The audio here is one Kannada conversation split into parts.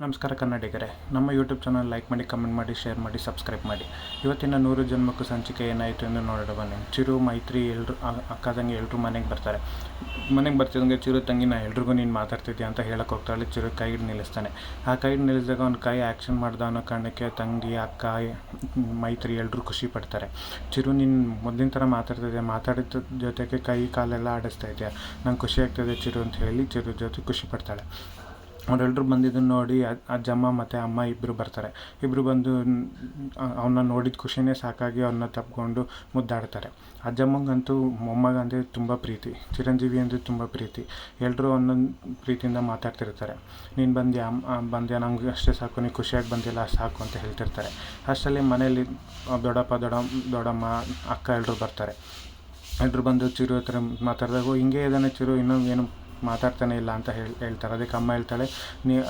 ನಮಸ್ಕಾರ ಕನ್ನಡಿಗರೇ, ನಮ್ಮ ಯೂಟ್ಯೂಬ್ ಚಾನಲ್ ಲೈಕ್ ಮಾಡಿ, ಕಮೆಂಟ್ ಮಾಡಿ, ಶೇರ್ ಮಾಡಿ, ಸಬ್ಸ್ಕ್ರೈಬ್ ಮಾಡಿ. ಇವತ್ತಿನ 100 ಜನ್ಮಕ್ಕೂ ಸಂಚಿಕೆ ಏನಾಯಿತು ಎಂದು ನೋಡೋಣ ಬನ್ನಿ. ಚಿರು, ಮೈತ್ರಿ ಎಲ್ಲರೂ ಅಕ್ಕ ತಂಗಿ ಎಲ್ಲರೂ ಮನೆಗೆ ಬರ್ತಾರೆ. ಮನೆಗೆ ಬರ್ತಿದ್ದಂಗೆ ಚಿರು ತಂಗಿನ ಎಲ್ರಿಗೂ ನೀನು ಮಾತಾಡ್ತಿದ್ಯಾ ಅಂತ ಹೇಳಕ್ಕೆ ಹೋಗ್ತಾಳೆ. ಚಿರು ಕೈ ಹಿಡ್ದು ನಿಲ್ಲಿಸ್ತಾನೆ. ಆ ಕೈ ಹಿಡ್ದು ನಿಲ್ಲಿಸಿದಾಗ ಅವ್ನ ಕೈ ಆ್ಯಕ್ಷನ್ ಮಾಡ್ದ ಅನ್ನೋ ಕಾರಣಕ್ಕೆ ತಂಗಿ, ಅಕ್ಕ, ಮೈತ್ರಿ ಎಲ್ಲರೂ ಖುಷಿ ಪಡ್ತಾರೆ. ಚಿರು, ನೀನು ಮೊದಲಿನ ಥರ ಮಾತಾಡ್ತಿದ್ಯಾ, ಮಾತಾಡಿದ ಜೊತೆಗೆ ಕೈ ಕಾಲೆಲ್ಲ ಆಡಿಸ್ತಾ ಇದೆಯಾ, ನಂಗೆ ಖುಷಿ ಆಗ್ತದೆ ಚಿರು ಅಂತ ಹೇಳಿ ಚಿರು ಜೊತೆ ಖುಷಿ ಪಡ್ತಾಳೆ. ಅವರೆಲ್ಲರೂ ಬಂದಿದ್ದನ್ನು ನೋಡಿ ಅಜ್ಜಮ್ಮ ಮತ್ತು ಅಮ್ಮ ಇಬ್ಬರು ಬರ್ತಾರೆ. ಇಬ್ಬರು ಬಂದು ಅವನ್ನ ನೋಡಿದ ಖುಷಿನೇ ಸಾಕಾಗಿ ಅವನ್ನ ತಪ್ಪಿಕೊಂಡು ಮುದ್ದಾಡ್ತಾರೆ. ಅಜ್ಜಮ್ಮಂಗಂತೂ ಮೊಮ್ಮಗಂದರೆ ತುಂಬ ಪ್ರೀತಿ, ಚಿರಂಜೀವಿ ಅಂದರೆ ತುಂಬ ಪ್ರೀತಿ. ಎಲ್ಲರೂ ಒಂದೊಂದು ಪ್ರೀತಿಯಿಂದ ಮಾತಾಡ್ತಿರ್ತಾರೆ. ನೀನು ಬಂದ್ಯಾ, ನಂಗೆ ಅಷ್ಟೇ ಸಾಕು, ನೀನು ಖುಷಿಯಾಗಿ ಬಂದಿಲ್ಲ ಸಾಕು ಅಂತ ಹೇಳ್ತಿರ್ತಾರೆ. ಅಷ್ಟರಲ್ಲಿ ಮನೇಲಿ ದೊಡ್ಡಮ್ಮ, ಅಕ್ಕ ಎಲ್ಲರೂ ಬರ್ತಾರೆ. ಎಲ್ಲರೂ ಬಂದು ಚಿರು ಹತ್ರ ಮಾತಾಡಿದಾಗ, ಹಿಂಗೆ ಇದ್ದಾನೆ ಚಿರು, ಇನ್ನೂ ಏನು ಮಾತಾಡ್ತಾನೆ ಇಲ್ಲ ಅಂತ ಹೇಳ್ತಾರೆ. ಅದಕ್ಕೆ ಅಮ್ಮ ಹೇಳ್ತಾಳೆ,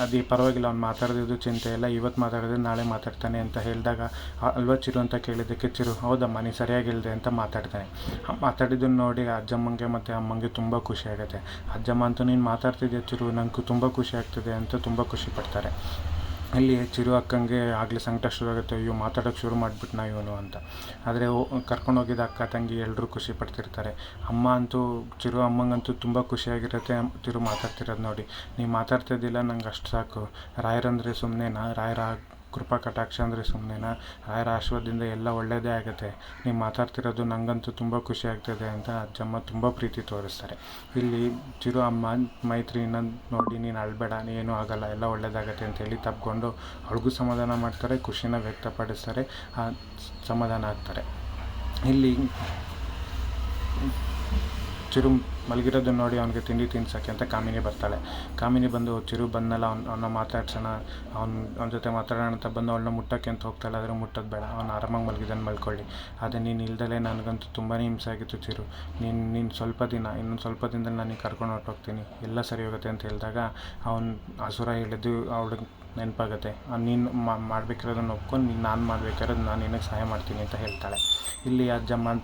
ಅದು ಪರವಾಗಿಲ್ಲ, ಅವ್ನು ಮಾತಾಡೋದು ಚಿಂತೆ ಇಲ್ಲ, ಇವತ್ತು ಮಾತಾಡಿದ್ರೆ ನಾಳೆ ಮಾತಾಡ್ತಾನೆ ಅಂತ ಹೇಳಿದಾಗ, ಅಲ್ವಾ ಚಿರು ಅಂತ ಕೇಳಿದ್ದಕ್ಕೆ ಚಿರು, ಹೌದಮ್ಮ ನೀನು ಸರಿಯಾಗಿ ಹೇಳಿದೆ ಅಂತ ಮಾತಾಡ್ತಾನೆ. ಮಾತಾಡಿದ್ದನ್ನು ನೋಡಿ ಅಜ್ಜಮ್ಮಂಗೆ ಮತ್ತು ಅಮ್ಮಂಗೆ ತುಂಬ ಖುಷಿ ಆಗುತ್ತೆ. ಅಜ್ಜಮ್ಮ ಅಂತೂ ನೀನು ಮಾತಾಡ್ತಿದ್ದೆ ಚಿರು, ನನಗೂ ತುಂಬ ಖುಷಿ ಆಗ್ತಿದೆ ಅಂತ ತುಂಬ ಖುಷಿ ಪಡ್ತಾರೆ. ಇಲ್ಲಿ ಚಿರು ಅಕ್ಕಂಗೆ ಆಗಲೇ ಸಂಕಟ ಶುರು ಆಗುತ್ತೆ, ಅಯ್ಯೋ ಮಾತಾಡೋಕ್ಕೆ ಶುರು ಮಾಡಿಬಿಟ್ನಾ ಇವನು ಅಂತ. ಆದರೆ ಕರ್ಕೊಂಡೋಗಿದ್ದ ಅಕ್ಕ ತಂಗಿ ಎಲ್ಲರೂ ಖುಷಿ ಪಡ್ತಿರ್ತಾರೆ. ಅಮ್ಮ ಅಂತೂ ಚಿರು ಅಮ್ಮಂಗಂತೂ ತುಂಬ ಖುಷಿಯಾಗಿರುತ್ತೆ ಚಿರು ಮಾತಾಡ್ತಿರೋದು ನೋಡಿ. ನೀವು ಮಾತಾಡ್ತಿದ್ದಿಲ್ಲ, ನಂಗೆ ಅಷ್ಟು ಸಾಕು, ರಾಯರಂದರೆ ಸುಮ್ಮನೆನಾ, ರಾಯರ ಕೃಪಾ ಕಟಾಕ್ಷ ಅಂದರೆ ಸುಮ್ಮನೆನಾ, ರಾಯರ ಆಶೀರ್ವಾದದಿಂದ ಎಲ್ಲ ಒಳ್ಳೆಯದೇ ಆಗುತ್ತೆ, ನೀವು ಮಾತಾಡ್ತಿರೋದು ನನಗಂತೂ ತುಂಬ ಖುಷಿ ಆಗ್ತದೆ ಅಂತ ಅಜ್ಜಮ್ಮ ತುಂಬ ಪ್ರೀತಿ ತೋರಿಸ್ತಾರೆ. ಇಲ್ಲಿ ಚಿರು ಅಮ್ಮ ಮೈತ್ರಿನ ನೋಡಿ, ನೀನು ಅಳಬೇಡ, ನೀನು ಆಗಲ್ಲ, ಎಲ್ಲ ಒಳ್ಳೆಯದಾಗತ್ತೆ ಅಂತೇಳಿ ತಪ್ಪಿಕೊಂಡು ಅವಳಿಗೂ ಸಮಾಧಾನ ಮಾಡ್ತಾರೆ, ಖುಷಿನ ವ್ಯಕ್ತಪಡಿಸ್ತಾರೆ, ಸಮಾಧಾನ ಆಗ್ತಾರೆ. ಇಲ್ಲಿ ಚಿರು ಮಲಗಿರೋದನ್ನು ನೋಡಿ ಅವನಿಗೆ ತಿಂಡಿ ತಿನ್ಸೋಕ್ಕೆ ಅಂತ ಕಾಮಿನಿ ಬರ್ತಾಳೆ. ಕಾಮಿನಿ ಬಂದು, ಚಿರು ಬಂದಲ್ಲ, ಅವನ್ನ ಮಾತಾಡ್ಸೋಣ, ಅವನ ಜೊತೆ ಮಾತಾಡೋಣ ಅಂತ ಬಂದು ಅವಳನ್ನ ಮುಟ್ಟೋಕ್ಕೆ ಅಂತ ಹೋಗ್ತಾಳೆ. ಆದರೆ ಮುಟ್ಟೋದು ಬೇಡ, ಅವ್ನು ಆರಾಮಾಗಿ ಮಲಗಿದ್ದಾನೆ, ಮಲ್ಕೊಳ್ಳಿ. ಆದರೆ ನೀನು ಇಲ್ದಲೇ ನನಗಂತೂ ತುಂಬಾ ಹಿಂಸೆ ಆಗಿತ್ತು ಚಿರು, ನೀನು ಇನ್ನೊಂದು ಸ್ವಲ್ಪ ದಿನದಲ್ಲಿ ನಾನು ಕರ್ಕೊಂಡು ಹೊರಟೋಗ್ತೀನಿ, ಎಲ್ಲ ಸರಿ ಹೋಗುತ್ತೆ ಅಂತ ಹೇಳಿದಾಗ ಅವನು ಹಸುರ ಹೇಳಿದ್ದು ಅವಳಿಗೆ ನೆನಪಾಗುತ್ತೆ. ನೀನು ಮಾಡಬೇಕಿರೋದನ್ನು ಒಪ್ಕೊಂಡು ನಾನು ಮಾಡಬೇಕಿರೋದು ನಾನು ನಿನಗೆ ಸಹಾಯ ಮಾಡ್ತೀನಿ ಅಂತ ಹೇಳ್ತಾಳೆ. ಇಲ್ಲಿ ಅಜ್ಜಮ್ಮ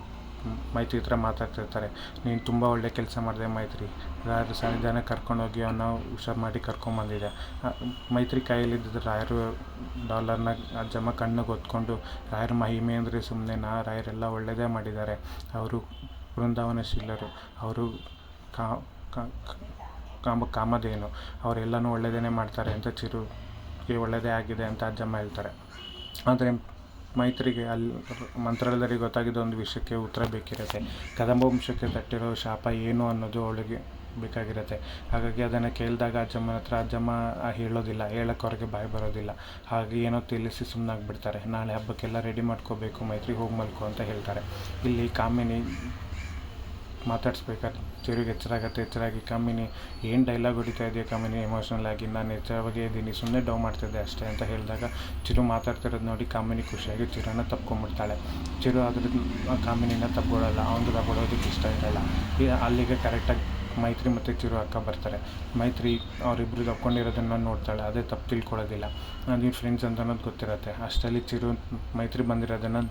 ಮೈತ್ರಿ ಹತ್ರ ಮಾತಾಡ್ತಿರ್ತಾರೆ, ನೀನು ತುಂಬ ಒಳ್ಳೆ ಕೆಲಸ ಮಾಡಿದೆ ಮೈತ್ರಿ, ರಾಯರು ಸನ್ನಿಧಾನ ಕರ್ಕೊಂಡೋಗಿ ಅವನ್ನ ಹುಷಾರು ಮಾಡಿ ಕರ್ಕೊಂಬಂದಿದೆ. ಮೈತ್ರಿ ಕೈಯಲ್ಲಿದ್ದ ರಾಯರು ಡಾಲರ್ನ ಅಜ್ಜಮ್ಮ ಕಣ್ಣಿಗೆ ಹೊತ್ಕೊಂಡು, ರಾಯರ ಮಹಿಮೆ ಅಂದರೆ ಸುಮ್ಮನೆನಾ, ರಾಯರೆಲ್ಲ ಒಳ್ಳೆಯದೇ ಮಾಡಿದ್ದಾರೆ, ಅವರು ಬೃಂದಾವನಶೀಲರು, ಅವರು ಕಾಮಧೇನು, ಅವರೆಲ್ಲನೂ ಒಳ್ಳೆಯದೇ ಮಾಡ್ತಾರೆ ಅಂತ ಚಿರುಗೆ ಒಳ್ಳೆಯದೇ ಆಗಿದೆ ಅಂತ ಅಜ್ಜಮ್ಮ ಹೇಳ್ತಾರೆ. ಆದರೆ ಮೈತ್ರಿಗೆ ಅಲ್ಲಿ ಮಂತ್ರಾಲಯದಲ್ಲಿ ಗೊತ್ತಾಗಿದ್ದ ಒಂದು ವಿಷಯಕ್ಕೆ ಉತ್ತರ ಬೇಕಿರುತ್ತೆ. ಕದಂಬವಂಶಕ್ಕೆ ತಟ್ಟಿರೋ ಶಾಪ ಏನು ಅನ್ನೋದು ಅವಳಿಗೆ ಬೇಕಾಗಿರುತ್ತೆ. ಹಾಗಾಗಿ ಅದನ್ನು ಕೇಳಿದಾಗ ಅಜ್ಜಮ್ಮನ ಹತ್ರ ಅಜ್ಜಮ್ಮ ಹೇಳೋದಿಲ್ಲ, ಹೇಳೋಕ್ಕೆ ಅವ್ರಿಗೆ ಬಾಯಿ ಬರೋದಿಲ್ಲ. ಹಾಗೆ ಏನೋ ತಿಳಿಸಿ ಸುಮ್ಮನಾಗ್ಬಿಡ್ತಾರೆ. ನಾಳೆ ಹಬ್ಬಕ್ಕೆಲ್ಲ ರೆಡಿ ಮಾಡ್ಕೋಬೇಕು ಮೈತ್ರಿ, ಹೋಗಿ ಮಲ್ಕೊ ಅಂತ ಹೇಳ್ತಾರೆ. ಇಲ್ಲಿ ಕಾಮಿನಿ ಮಾತಾಡಿಸ್ಬೇಕಾದ್ರೆ ಚಿರುಗೆ ಎಚ್ಚರಾಗಿ, ಕಾಮಿನಿ ಏನು ಡೈಲಾಗ್ ಹೊಡಿತಾ ಇದೆಯಾ ಕಾಮಿನಿ, ಎಮೋಷ್ನಲ್ ಆಗಿ, ನಾನು ಎಚ್ಚರವಾಗೇ ಇದ್ದೀನಿ, ಸುಮ್ಮನೆ ಡೌ ಮಾಡ್ತಿದ್ದೆ ಅಷ್ಟೇ ಅಂತ ಹೇಳಿದಾಗ ಚಿರು ಮಾತಾಡ್ತಿರೋದು ನೋಡಿ ಕಾಮಿನಿ ಖುಷಿಯಾಗಿ ಚಿರುನ ತಪ್ಕೊಂಡ್ಬಿಡ್ತಾಳೆ. ಚಿರು ಆದರೆ ಕಾಮಿನಿನ ತಪ್ಕೊಳ್ಳಲ್ಲ, ಅವ್ನಿಗೆ ತಗೊಳ್ಳೋದಕ್ಕೆ ಇಷ್ಟ ಇರಲ್ಲ. ಅಲ್ಲಿಗೆ ಕರೆಕ್ಟಾಗಿ ಮೈತ್ರಿ ಮತ್ತು ಚಿರು ಅಕ್ಕ ಬರ್ತಾರೆ. ಮೈತ್ರಿ ಅವರಿಬ್ಬರು ತಪ್ಕೊಂಡಿರೋದನ್ನು ನೋಡ್ತಾಳೆ, ಅದೇ ತಪ್ಪು ತಿಳ್ಕೊಳ್ಳೋದಿಲ್ಲ, ನೀನು ಫ್ರೆಂಡ್ಸ್ ಅಂತ ಅನ್ನೋದು ಗೊತ್ತಿರುತ್ತೆ. ಅಷ್ಟರಲ್ಲಿ ಚಿರು ಮೈತ್ರಿ ಬಂದಿರೋದನ್ನು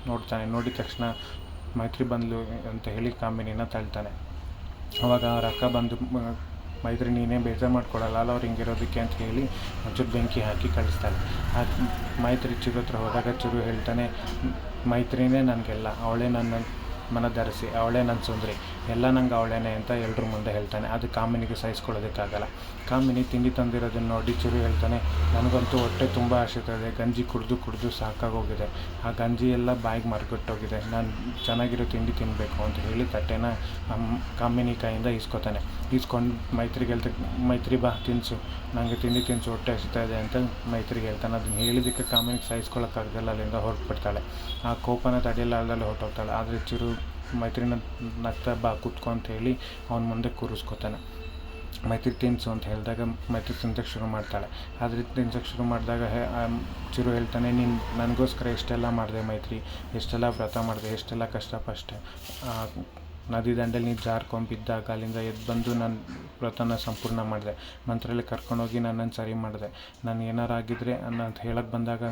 ನೋಡ್ತಾನೆ. ನೋಡಿದ ತಕ್ಷಣ ಮೈತ್ರಿ ಬಂದ್ಲು ಅಂತ ಹೇಳಿ ಕಾಮಿನಿನ ತಳ್ತಾನೆ. ಅವಾಗ ಅವ್ರ ಅಕ್ಕ ಬಂದು, ಮೈತ್ರಿ ನೀನೇ ಬೇಜಾರು ಮಾಡ್ಕೊಡಲ್ಲ ಅಲ್ಲ ಅವ್ರು ಹಿಂಗಿರೋದಕ್ಕೆ ಅಂತ ಹೇಳಿ ಒಂಚೂರು ಬೆಂಕಿ ಹಾಕಿ ಕಳಿಸ್ತಾಳೆ. ಮೈತ್ರಿ ಚಿರು ಹತ್ರ ಹೋದಾಗ ಚಿರು ಹೇಳ್ತಾನೆ, ಮೈತ್ರಿನೇ ನನಗೆಲ್ಲ, ಅವಳೇ ನನ್ನ ಮನಧರಿಸಿ, ಅವಳೇ ನನ್ನ ಸುಂದರಿ, ಎಲ್ಲ ನಂಗೆ ಅವಳೇನೆ ಅಂತ ಎಲ್ಲರ ಮುಂದೆ ಹೇಳ್ತಾನೆ. ಅದು ಕಾಮಿನಿಗೆ ಸಹಿಸ್ಕೊಳ್ಳೋದಕ್ಕಾಗಲ್ಲ. ಕಾಮಿನಿ ತಿಂಡಿ ತಂದಿರೋದನ್ನು ನೋಡಿ ಚಿರು ಹೇಳ್ತಾನೆ, ನನಗಂತೂ ಹೊಟ್ಟೆ ತುಂಬ ಹಸಿತದೆ, ಗಂಜಿ ಕುಡಿದು ಸಾಕಾಗೋಗಿದೆ, ಆ ಗಂಜಿ ಎಲ್ಲ ಬಾಯಿಗೆ ಮರ್ಗೊಟ್ಟೋಗಿದೆ, ನಾನು ಚೆನ್ನಾಗಿರೋ ತಿಂಡಿ ತಿನ್ನಬೇಕು ಅಂತ ಹೇಳಿ ತಟ್ಟೆನ ಕಾಮಿನಿ ಕೈಯಿಂದ ಈಸ್ಕೊಂಡು ಮೈತ್ರಿಗೆ ಹೇಳ್ತಾನೆ, ಮೈತ್ರಿ ಬಾ ತಿನ್ನಿಸು, ನನಗೆ ತಿಂಡಿ ತಿನ್ನಿಸು, ಹೊಟ್ಟೆ ಹಸಿತಾ ಇದೆ ಅಂತ ಮೈತ್ರಿಗೆ ಹೇಳ್ತಾನೆ. ಅದನ್ನು ಹೇಳಿದ್ದಕ್ಕೆ ಕಾಮಿನಿಗೆ ಸಹಿಸ್ಕೊಳ್ಳೋಕ್ಕಾಗಲ್ಲ, ಅಲ್ಲಿಂದ ಹೊರಟ್ಬಿಡ್ತಾಳೆ. ಆ ಕೋಪನ ತಡೆಯಲಾರ್ದಲ್ಲಿ ಹೊರಟೋಗ್ತಾಳೆ. ಆದರೆ ಚಿರು ಮೈತ್ರಿನ ನಗ್ತಾ ಬಾ ಕೂತ್ಕೊ ಅಂತ ಹೇಳಿ ಅವನ ಮುಂದೆ ಕೂರಿಸ್ಕೊತಾನೆ. ಮೈತ್ರಿ ತಿನ್ನಿಸು ಅಂತ ಹೇಳಿದಾಗ ಮೈತ್ರಿ ತಿನ್ಸೋಕ್ಕೆ ಶುರು ಮಾಡ್ತಾಳೆ. ಆದರೆ ತಿನ್ಸೋಕ್ಕೆ ಶುರು ಮಾಡಿದಾಗ ಚಿರು ಹೇಳ್ತಾನೆ, ನೀನು ನನಗೋಸ್ಕರ ಎಷ್ಟೆಲ್ಲ ಮಾಡಿದೆ ಮೈತ್ರಿ, ಎಷ್ಟೆಲ್ಲ ವ್ರತ ಮಾಡಿದೆ, ಎಷ್ಟೆಲ್ಲ ಕಷ್ಟಪಟ್ಟೆ, ನದಿ ದಂಡೆಲಿ ನೀರು ಜಾರ್ಕೊಂಬಿದ್ದಾಗ ಅಲ್ಲಿಂದ ಎದ್ದು ಬಂದು ನಾನು ವ್ರತನ ಸಂಪೂರ್ಣ ಮಾಡಿದೆ. ಮಂತ್ರಾಲಯ ಕರ್ಕೊಂಡೋಗಿ ನನ್ನನ್ನು ಸರಿ ಮಾಡಿದೆ. ನಾನು ಏನಾರು ಆಗಿದ್ದರೆ ಅಂತ ಹೇಳಕ್ಕೆ ಬಂದಾಗ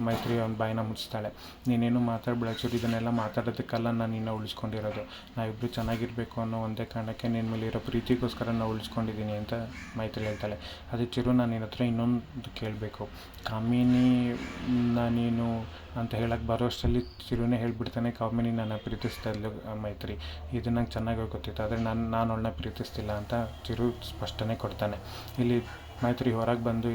ಮೈತ್ರಿ ಅವ್ನ ಬಾಯಿನ ಮುಚ್ತಾಳೆ. ನೀನೇನು ಮಾತಾಡಬೇಡ ಚೂರು, ಇದನ್ನೆಲ್ಲ ಮಾತಾಡೋದಕ್ಕೆಲ್ಲ ನಾನು ನಿನ್ನ ಉಳಿಸ್ಕೊಂಡಿರೋದು. ನಾವಿಬ್ಬರು ಚೆನ್ನಾಗಿರಬೇಕು ಅನ್ನೋ ಒಂದೇ ಕಾರಣಕ್ಕೆ ನಿನ್ನ ಮೇಲೆ ಇರೋ ಪ್ರೀತಿಗೋಸ್ಕರ ನಾನು ಉಳಿಸ್ಕೊಂಡಿದ್ದೀನಿ ಅಂತ ಮೈತ್ರಿ ಹೇಳ್ತಾಳೆ. ಅದೇ ಚಿರು, ನಾನು ನಿನ್ನ ಹತ್ರ ಇನ್ನೊಂದು ಕೇಳಬೇಕು. ಕಾಮಿನಿ ನೀನು ಅಂತ ಹೇಳಕ್ಕೆ ಬರೋಷ್ಟರಲ್ಲಿ ಚಿರುನೇ ಹೇಳಿಬಿಡ್ತಾನೆ, ಕಾಮಿನಿ ನನ್ನ ಪ್ರೀತಿಸ್ತಾ ಇದ್ಲು ಮೈತ್ರಿ. ಇದು ನಂಗೆ ಚೆನ್ನಾಗಿ ಗೊತ್ತಿತ್ತು, ಆದರೆ ನಾನು ಅವಳನ್ನ ಪ್ರೀತಿಸ್ತಿಲ್ಲ ಅಂತ ಚಿರು ಸ್ಪಷ್ಟನೆ ಕೊಡ್ತಾನೆ. ಇಲ್ಲಿ ಮೈತ್ರಿ ಹೊರಗೆ ಬಂದು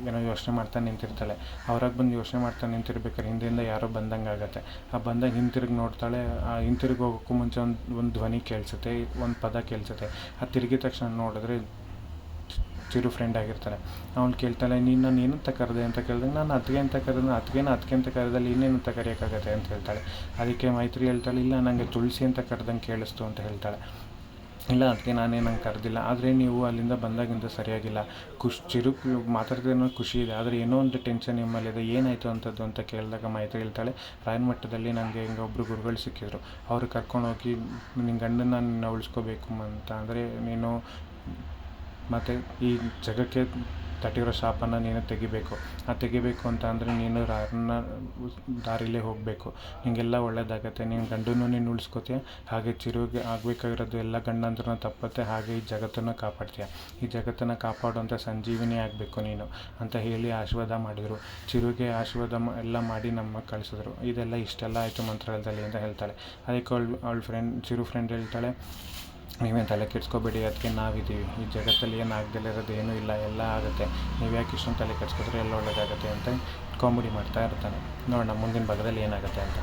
ಏನೋ ಯೋಚನೆ ಮಾಡ್ತಾ ನಿಂತಿರ್ತಾಳೆ. ಹೊರಗೆ ಬಂದು ಯೋಚನೆ ಮಾಡ್ತಾ ನಿಂತಿರ್ಬೇಕಾದ್ರೆ ಹಿಂದೆಯಿಂದ ಯಾರೋ ಬಂದಂಗೆ ಆಗುತ್ತೆ. ಆ ಬಂದಾಗ ಹಿಂತಿರುಗಿ ನೋಡ್ತಾಳೆ. ಆ ಹಿಂತಿರುಗಿ ಹೋಗೋಕ್ಕೂ ಮುಂಚೆ ಒಂದು ಧ್ವನಿ ಕೇಳಿಸುತ್ತೆ, ಒಂದು ಪದ ಕೇಳಿಸುತ್ತೆ. ಅದು ತಿರುಗಿದ ತಕ್ಷಣ ನೋಡಿದ್ರೆ ಚಿರು ಫ್ರೆಂಡ್ ಆಗಿರ್ತಾಳೆ. ಅವ್ನು ಕೇಳ್ತಾಳೆ, ನೀನು ನಾನು ಏನಂತ ಕರೆದೆ ಅಂತ ಕೇಳಿದಾಗ, ನಾನು ಅತ್ತಿಗೆ ಅಂತ ಕರೆದ, ಅತ್ತಿಗೆ ಅಂತ ಕರೆದಲ್ಲಿ ಇನ್ನೇನಂತ ಕರೆಯೋಕ್ಕಾಗತ್ತೆ ಅಂತ ಹೇಳ್ತಾಳೆ. ಅದಕ್ಕೆ ಮೈತ್ರಿ ಹೇಳ್ತಾಳೆ, ಇಲ್ಲ ನನಗೆ ತುಳಸಿ ಅಂತ ಕರೆದಂಗೆ ಕೇಳಿಸ್ತು ಅಂತ ಹೇಳ್ತಾಳೆ. ಇಲ್ಲ ಅದಕ್ಕೆ ನಾನೇನಂಗೆ ಕರೆದಿಲ್ಲ, ಆದರೆ ನೀವು ಅಲ್ಲಿಂದ ಬಂದಾಗಿಂದ ಸರಿಯಾಗಿಲ್ಲ. ಚಿರು ಮಾತಾಡ್ತಿರೋ ಖುಷಿ ಇದೆ, ಆದರೆ ಏನೋ ಒಂದು ಟೆನ್ಷನ್ ನಿಮ್ಮಲ್ಲಿದೆ, ಏನಾಯಿತು ಅಂಥದ್ದು ಅಂತ ಕೇಳಿದಾಗ ಮೈತ್ರಿ ಹೇಳ್ತಾಳೆ, ರಾಯನ ಮಟ್ಟದಲ್ಲಿ ನನಗೆ ಹಿಂಗೆ ಒಬ್ಬರು ಗುರುಗಳು ಸಿಕ್ಕಿದ್ರು. ಅವರು ಕರ್ಕೊಂಡೋಗಿ ನಿನ್ನ ಗಂಡನ ನಿನ್ನ ಉಳಿಸ್ಕೋಬೇಕು ಅಂತ, ಅಂದರೆ ನೀನು ಮತ್ತು ಈ ಜಗಕ್ಕೆ ತಟ್ಟಿರೋ ಶಾಪನ್ನು ನೀನು ತೆಗಿಬೇಕು ಅಂತ ಅಂದರೆ ನೀನು ರಾಯನ ದಾರಿಲೇ ಹೋಗಬೇಕು. ನಿಮಗೆಲ್ಲ ಒಳ್ಳೆಯದಾಗತ್ತೆ, ನಿನ್ನ ಗಂಡನೂ ನೀನು ಉಳಿಸ್ಕೋತೀಯ, ಹಾಗೆ ಚಿರುಗೆ ಆಗಬೇಕಾಗಿರೋದು ಎಲ್ಲ ಗಂಡಂದ್ರೂ ತಪ್ಪತ್ತೆ, ಹಾಗೆ ಈ ಜಗತ್ತನ್ನು ಕಾಪಾಡ್ತೀಯ. ಈ ಜಗತ್ತನ್ನು ಕಾಪಾಡುವಂಥ ಸಂಜೀವಿನಿ ಆಗಬೇಕು ನೀನು ಅಂತ ಹೇಳಿ ಆಶೀರ್ವಾದ ಮಾಡಿದರು. ಚಿರುಗೆ ಆಶೀರ್ವಾದ ಎಲ್ಲ ಮಾಡಿ ನಮ್ಮ ಕಳಿಸಿದ್ರು. ಇದೆಲ್ಲ ಇಷ್ಟೆಲ್ಲ ಆಯಿತು ಮಂತ್ರಾಲಯದಲ್ಲಿ ಅಂತ ಹೇಳ್ತಾಳೆ. ಅದಕ್ಕೆ ಅವಳ ಚಿರು ಫ್ರೆಂಡ್ ಹೇಳ್ತಾಳೆ, ನೀವೇನು ತಲೆ ಕೆಡ್ಸ್ಕೊಬೇಡಿ, ಅದಕ್ಕೆ ನಾವಿದ್ದೀವಿ. ಈ ಜಗತ್ತಲ್ಲಿ ಏನು ಆಗದಲ್ಲೇ ಇರೋದು ಏನೂ ಇಲ್ಲ, ಎಲ್ಲ ಆಗುತ್ತೆ. ನೀವು ಯಾಕೆ ಇಷ್ಟೊಂದು ತಲೆ ಕೆಡ್ಸ್ಕೊದ್ರೆ ಎಲ್ಲ ಒಳ್ಳೆಯದಾಗತ್ತೆ ಅಂತ ಕಾಮಿಡಿ ಮಾಡ್ತಾ ಇರ್ತಾನೆ. ನೋಡೋಣ ಮುಂದಿನ ಭಾಗದಲ್ಲಿ ಏನಾಗುತ್ತೆ ಅಂತ.